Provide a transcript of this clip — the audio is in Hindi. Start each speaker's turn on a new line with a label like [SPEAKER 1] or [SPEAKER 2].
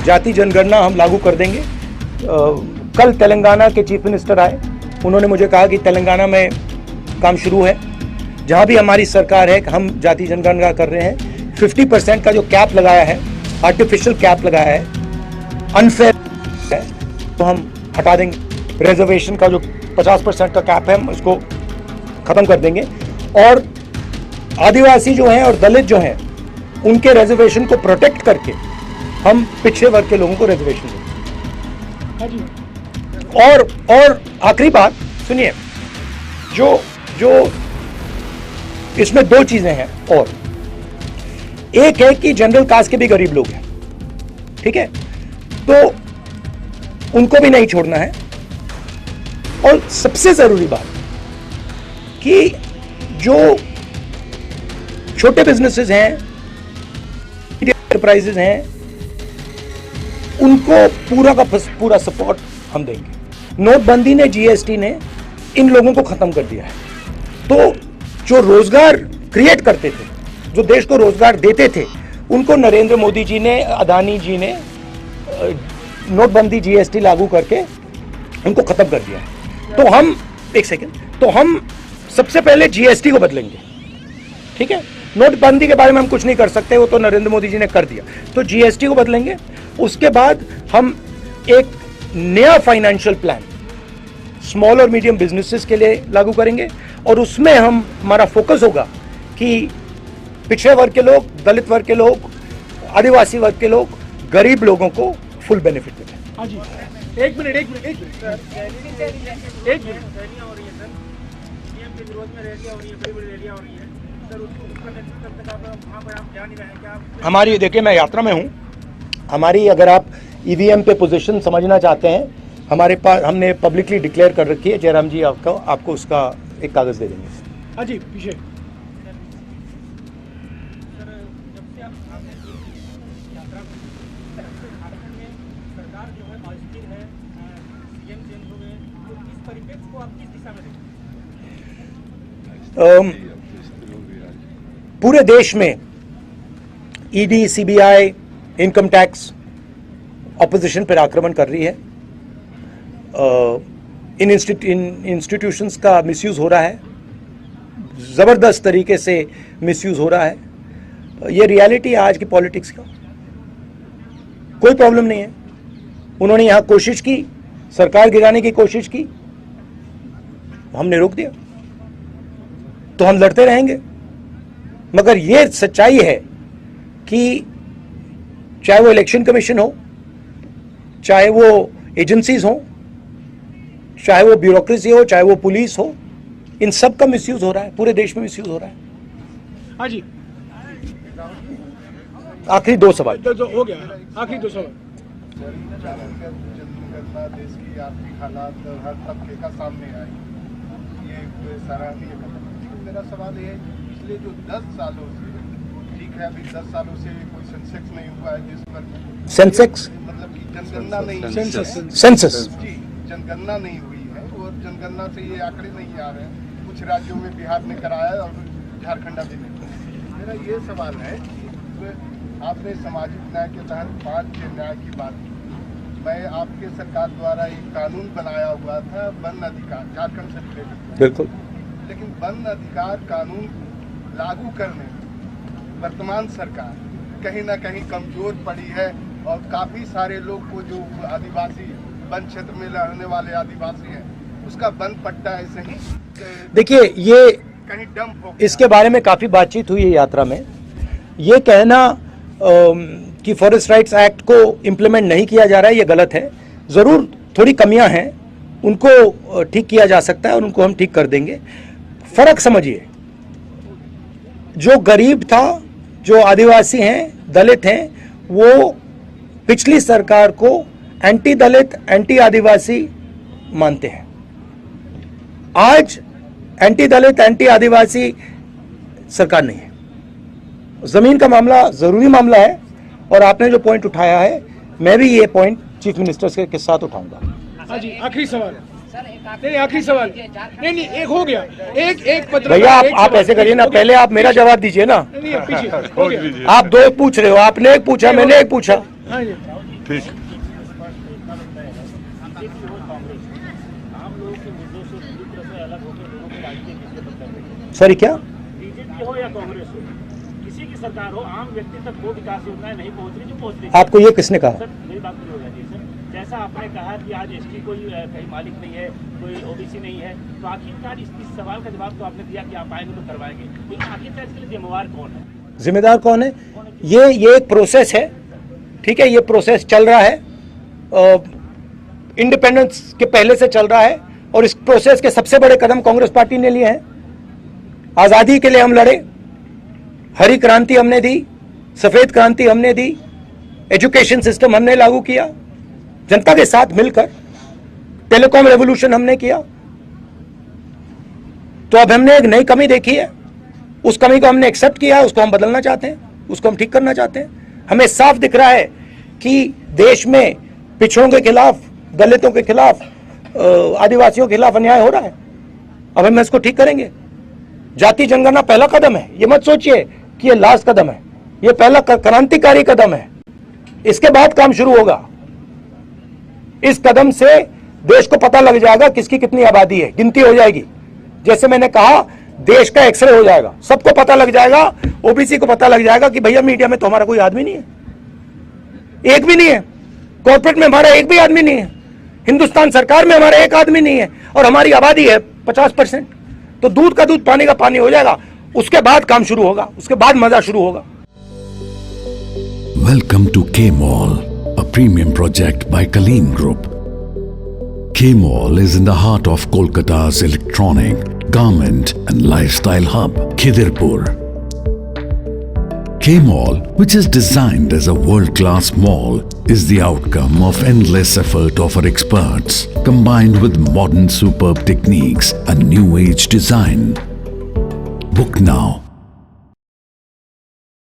[SPEAKER 1] जाति जनगणना हम लागू कर देंगे। कल तेलंगाना के चीफ मिनिस्टर आए, उन्होंने मुझे कहा कि तेलंगाना में काम शुरू है, जहां भी हमारी सरकार है हम जाति जनगणना कर रहे हैं। 50% का जो कैप लगाया है, आर्टिफिशियल कैप लगाया है, अनफेयर है, तो हम हटा देंगे। रिजर्वेशन का जो 50% का कैप है हम उसको खत्म कर देंगे, और आदिवासी जो हैं और दलित जो हैं उनके रिजर्वेशन को प्रोटेक्ट करके हम पिछड़े वर्ग के लोगों को रिजर्वेशन देंगे। और आखिरी बात सुनिए, जो इसमें दो चीजें हैं, और एक है कि जनरल कास्ट के भी गरीब लोग हैं, ठीक है, तो उनको भी नहीं छोड़ना है। और सबसे जरूरी बात कि जो छोटे बिजनेसेस हैं, एंटरप्राइजेस हैं, उनको पूरा का पूरा सपोर्ट हम देंगे। नोटबंदी ने, जीएसटी ने इन लोगों को खत्म कर दिया है। तो जो रोजगार क्रिएट करते थे, जो देश को रोजगार देते थे, उनको नरेंद्र मोदी जी ने, अदानी जी ने नोटबंदी, जीएसटी लागू करके उनको खत्म कर दिया है। तो हम तो हम सबसे पहले जीएसटी को बदलेंगे, ठीक है। नोटबंदी के बारे में हम कुछ नहीं कर सकते, वो तो नरेंद्र मोदी जी ने कर दिया। तो जीएसटी को बदलेंगे, उसके बाद हम एक नया फाइनेंशियल प्लान स्मॉल और मीडियम बिजनेसेस के लिए लागू करेंगे, और उसमें हमारा फोकस होगा कि पिछड़े वर्ग के लोग, दलित वर्ग के लोग, आदिवासी वर्ग के लोग, गरीब लोगों को फुल बेनिफिट मिले।
[SPEAKER 2] हाँ जी, एक मिनट
[SPEAKER 1] हमारी, देखिए मैं यात्रा में हूं, हमारी, अगर आप ईवीएम पे पोजीशन समझना चाहते हैं, हमारे पास हमने पब्लिकली डिक्लेयर कर रखी है। जयराम जी आपको उसका एक कागज दे देंगे।
[SPEAKER 2] हाँ जी, पीछे
[SPEAKER 1] पूरे देश में ED, CBI, income tax opposition पर आक्रमण कर रही है। इन इंस्टीट्यूशंस का मिसयूज हो रहा है, जबरदस्त तरीके से मिसयूज हो रहा है। ये रियलिटी है आज की पॉलिटिक्स का। कोई प्रॉब्लम नहीं है। उन्होंने यहां कोशिश की, सरकार गिराने की कोशिश की, हमने रोक दिया। तो हम लड़ते रहेंगे, मगर यह सच्चाई है कि चाहे वो इलेक्शन कमीशन हो, चाहे वो एजेंसीज हो, चाहे वो ब्यूरोक्रेसी हो, चाहे वो पुलिस हो, इन सब का मिसयूज हो रहा है, पूरे देश में मिसयूज हो रहा है।
[SPEAKER 2] हाँ जी,
[SPEAKER 1] आखिरी दो सवाल
[SPEAKER 2] हो गया, आखिरी दो सवाल।
[SPEAKER 3] देश की आर्थिक हालात हर तबके का सामने आए, ये सराहनीय कदम। मेरा सवाल ये है, पिछले जो 10 सालों से, ठीक है अभी 10 सालों से कोई सेंसेक्स नहीं हुआ है देश भर में।
[SPEAKER 1] सेंसेक्स
[SPEAKER 3] मतलब कि जनगणना नहीं,
[SPEAKER 1] सेंसस
[SPEAKER 3] जी, जनगणना नहीं हुई है, और जनगणना से ये आंकड़े नहीं आ रहे हैं। कुछ राज्यों में बिहार ने कराया और झारखंड अभी नहीं। मेरा ये सवाल है कि आपने सामाजिक न्याय के तहत 5 न्याय की बात की। मैं आपके सरकार द्वारा एक कानून बनाया हुआ था, वन अधिकार, झारखंड से रिलेटेड,
[SPEAKER 1] बिल्कुल,
[SPEAKER 3] लेकिन वन अधिकार कानून लागू करने में वर्तमान सरकार कहीं ना कहीं कमजोर पड़ी है, और काफी सारे लोग को, जो आदिवासी वन क्षेत्र में रहने वाले आदिवासी हैं, उसका वन पट्टा ऐसे ही,
[SPEAKER 1] देखिए ये
[SPEAKER 3] कहीं डंप हो गया।
[SPEAKER 1] इसके बारे में काफी बातचीत हुई है यात्रा में। ये कहना कि फॉरेस्ट राइट्स एक्ट को इम्प्लीमेंट नहीं किया जा रहा है, ये गलत है। जरूर थोड़ी कमियां हैं, उनको ठीक किया जा सकता है और उनको हम ठीक कर देंगे। फर्क समझिए, जो गरीब था, जो आदिवासी हैं, दलित हैं, वो पिछली सरकार को एंटी दलित, एंटी आदिवासी मानते हैं। आज एंटी दलित, एंटी आदिवासी सरकार नहीं है। जमीन का मामला जरूरी मामला है, और आपने जो पॉइंट उठाया है, मैं भी ये पॉइंट चीफ मिनिस्टर के साथ उठाऊंगा।
[SPEAKER 2] हाँ जी, आखिरी सवाल। नहीं, आखिरी सवाल नहीं, एक हो गया, एक पत्र।
[SPEAKER 1] भैया आप ऐसे करिए ना, पहले आप मेरा जवाब दीजिए ना।
[SPEAKER 2] नहीं, पीछे हो गया।
[SPEAKER 1] आप दो पूछ रहे हो, आपने एक पूछा, मैंने एक पूछा।
[SPEAKER 2] हाँ जी।
[SPEAKER 4] ठीक
[SPEAKER 5] बीजेपी हो कांग्रेस आम लोगों के मुद्दों से पूरी तरह से अलग होकर दोनों को राजनीति किसके तक कर रही है?
[SPEAKER 1] सॉरी क्या?
[SPEAKER 5] बीजेपी हो या कांग्रेस हो, किसी की सरकार हो, आम व्यक्ति तक वो विकास योजनाएं नहीं पहुंच रही जो पहुंच रही।
[SPEAKER 1] आपको ये किसने कहा?
[SPEAKER 5] सर मेरी बात पूरी हो जाती है सर। जैसा आपने कहा कि आज एसटी कोई कहीं मालिक नहीं है, कोई ओबीसी नहीं है, तो आखिरकार इस सवाल का जवाब तो आपने दिया कि आप आएंगे तो करवाएंगे, लेकिन आखिरकार इसके लिए जिम्मेवार कौन है?
[SPEAKER 1] जिम्मेदार कौन है? ये एक प्रोसेस है, ठीक है, ये प्रोसेस चल रहा है, इंडिपेंडेंस के पहले से चल रहा है, और इस प्रोसेस के सबसे बड़े कदम कांग्रेस पार्टी ने लिए हैं। आजादी के लिए हम लड़े, हरी क्रांति हमने दी, सफेद क्रांति हमने दी, एजुकेशन सिस्टम हमने लागू किया, जनता के साथ मिलकर टेलीकॉम रेवोल्यूशन हमने किया। तो अब हमने एक नई कमी देखी है, उस कमी को हमने एक्सेप्ट किया है, उसको हम बदलना चाहते हैं, उसको हम ठीक करना चाहते हैं। हमें साफ दिख रहा है कि देश में पिछड़ों के खिलाफ, दलितों के खिलाफ, आदिवासियों के खिलाफ अन्याय हो रहा है। अब हम इसको ठीक करेंगे। जाति जनगणना पहला कदम है, ये मत सोचिए कि ये लास्ट कदम है, ये पहला क्रांतिकारी कदम है। इसके बाद काम शुरू होगा। इस कदम से देश को पता लग जाएगा किसकी कितनी आबादी है, गिनती हो जाएगी। जैसे मैंने कहा, देश का एक्सरे हो जाएगा, सबको पता लग जाएगा, ओबीसी को पता लग जाएगा कि भैया मीडिया में तो हमारा कोई आदमी नहीं है, एक भी नहीं है, कॉर्पोरेट में हमारा एक भी आदमी नहीं है, हिंदुस्तान सरकार में हमारा एक आदमी नहीं है, और हमारी आबादी है 50%। तो दूध का दूध पानी का पानी हो जाएगा। उसके बाद काम शुरू होगा, उसके बाद मजा शुरू होगा।
[SPEAKER 6] Welcome to K-Mall, a premium project by Kaleen Group. K-Mall is in the heart of Kolkata's electronic, garment and lifestyle hub, Khidirpur. K-Mall, which is designed as a world-class mall, is the outcome of endless effort of our experts, combined with modern superb techniques and new age design. Book now